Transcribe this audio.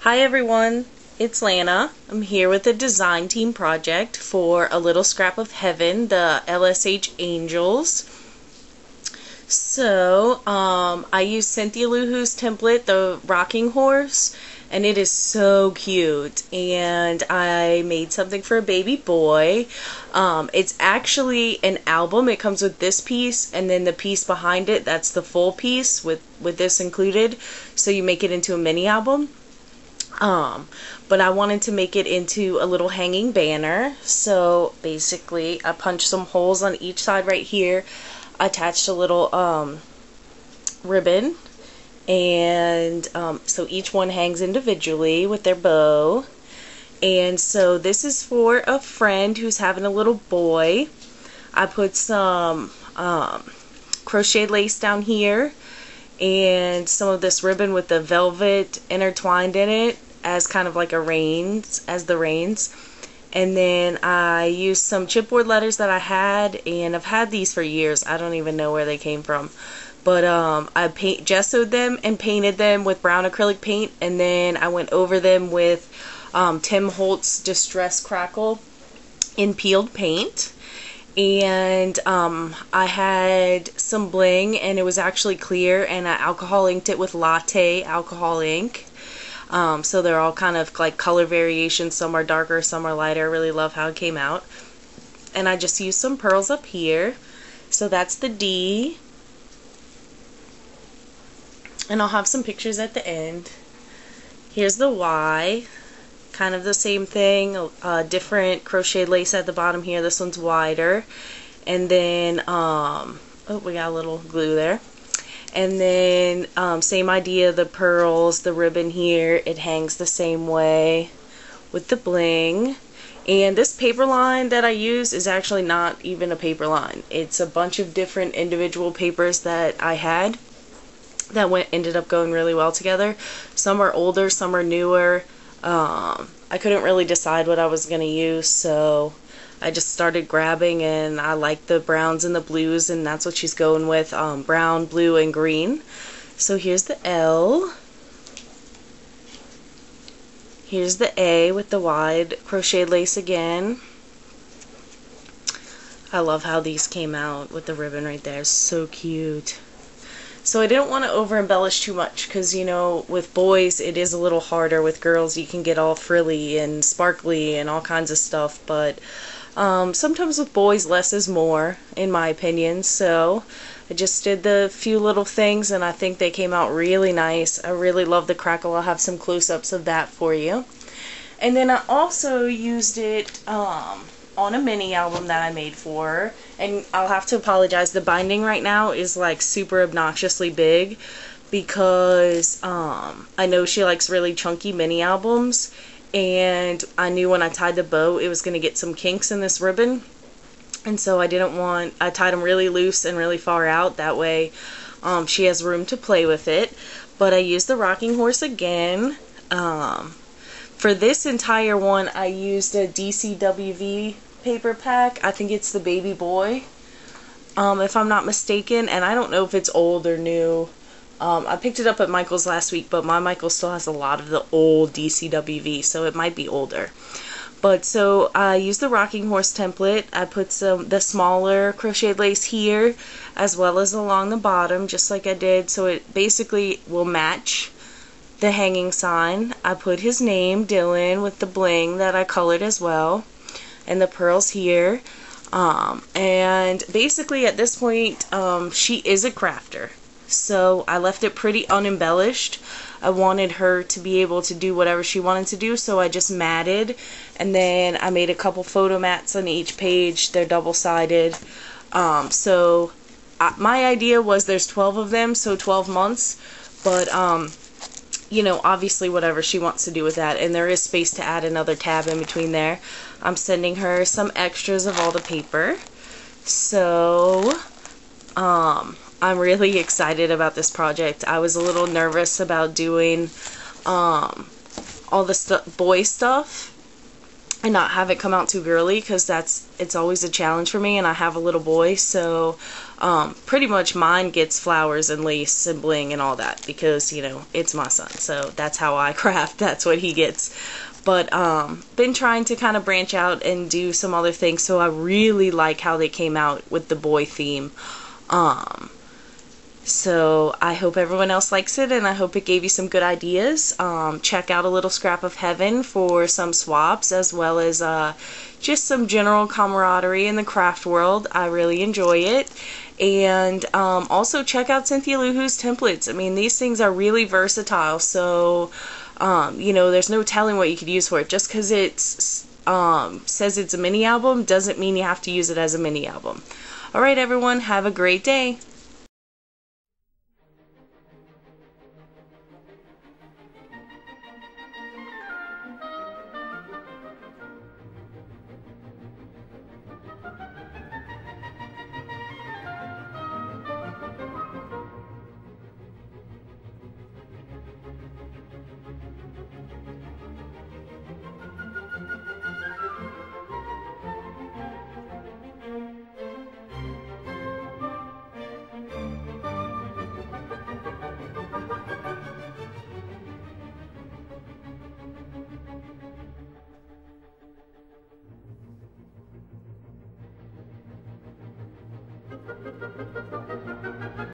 Hi everyone, it's Lana. I'm here with a design team project for A Little Scrap of Heaven, the LSH Angels. So, I used Cynthia Lou Who's template, the rocking horse, and it is so cute. And I made something for a baby boy. It's actually an album. It comes with this piece, and then the piece behind it, that's the full piece with this included. So you make it into a mini album. But I wanted to make it into a little hanging banner. So basically I punched some holes on each side right here, attached a little ribbon, and so each one hangs individually with their bow. And so this is for a friend who's having a little boy. I put some crochet lace down here and some of this ribbon with the velvet intertwined in it as kind of like a reins, as the reins. And then I used some chipboard letters that I had, and I've had these for years. I don't even know where they came from. But I gessoed them and painted them with brown acrylic paint, and then I went over them with Tim Holtz Distress Crackle in peeled paint. And I had some bling, and it was actually clear, and I alcohol inked it with latte alcohol ink. So they're all kind of like color variations. Some are darker, some are lighter. I really love how it came out. And I just used some pearls up here. So that's the D. And I'll have some pictures at the end. Here's the Y. Kind of the same thing. Different crocheted lace at the bottom here. This one's wider. And then, oh, we got a little glue there. And then same idea, the pearls, the ribbon here, it hangs the same way with the bling. And this paper line that I use is actually not even a paper line. It's a bunch of different individual papers that I had that ended up going really well together. Some are older, some are newer. I couldn't really decide what I was going to use, so I just started grabbing, and I like the browns and the blues, and that's what she's going with, brown, blue, and green. So here's the L. Here's the A with the wide crocheted lace again. I love how these came out with the ribbon right there. So cute. So I didn't want to over embellish too much, because you know, with boys it is a little harder. With girls you can get all frilly and sparkly and all kinds of stuff, but sometimes with boys less is more, in my opinion. So I just did the few little things, and I think they came out really nice. I really love the crackle. I'll have some close-ups of that for you. And then I also used it on a mini album that I made for her. And I'll have to apologize, the binding right now is like super obnoxiously big, because I know she likes really chunky mini albums, and I knew when I tied the bow it was going to get some kinks in this ribbon, and so I tied them really loose and really far out, that way she has room to play with it. But I used the rocking horse again. For this entire one I used a DCWV paper pack. I think it's the baby boy, if I'm not mistaken, and I don't know if it's old or new. I picked it up at Michael's last week, but my Michael still has a lot of the old DCWV, so it might be older. But so I used the rocking horse template. I put the smaller crocheted lace here as well as along the bottom, just like I did, so it basically will match the hanging sign. I put his name, Dylan, with the bling that I colored as well, and the pearls here. And basically at this point she is a crafter, so I left it pretty unembellished. I wanted her to be able to do whatever she wanted to do, so I just matted, and then I made a couple photo mats on each page. They're double-sided. So my idea was there's 12 of them, so 12 months, but you know, obviously whatever she wants to do with that, and there is space to add another tab in between there. I'm sending her some extras of all the paper. So I'm really excited about this project. I was a little nervous about doing all the boy stuff and not have it come out too girly, because it's always a challenge for me, and I have a little boy, so Pretty much mine gets flowers and lace and bling and all that because, you know, it's my son. So that's how I craft. That's what he gets. But been trying to kind of branch out and do some other things. So I really like how they came out with the boy theme. So I hope everyone else likes it, and I hope it gave you some good ideas. Check out A Little Scrap of Heaven for some swaps, as well as just some general camaraderie in the craft world. I really enjoy it. And also check out Cynthia Luhu's templates. I mean, these things are really versatile, so you know, there's no telling what you could use for it. Just because it says it's a mini album doesn't mean you have to use it as a mini album. Alright everyone, have a great day.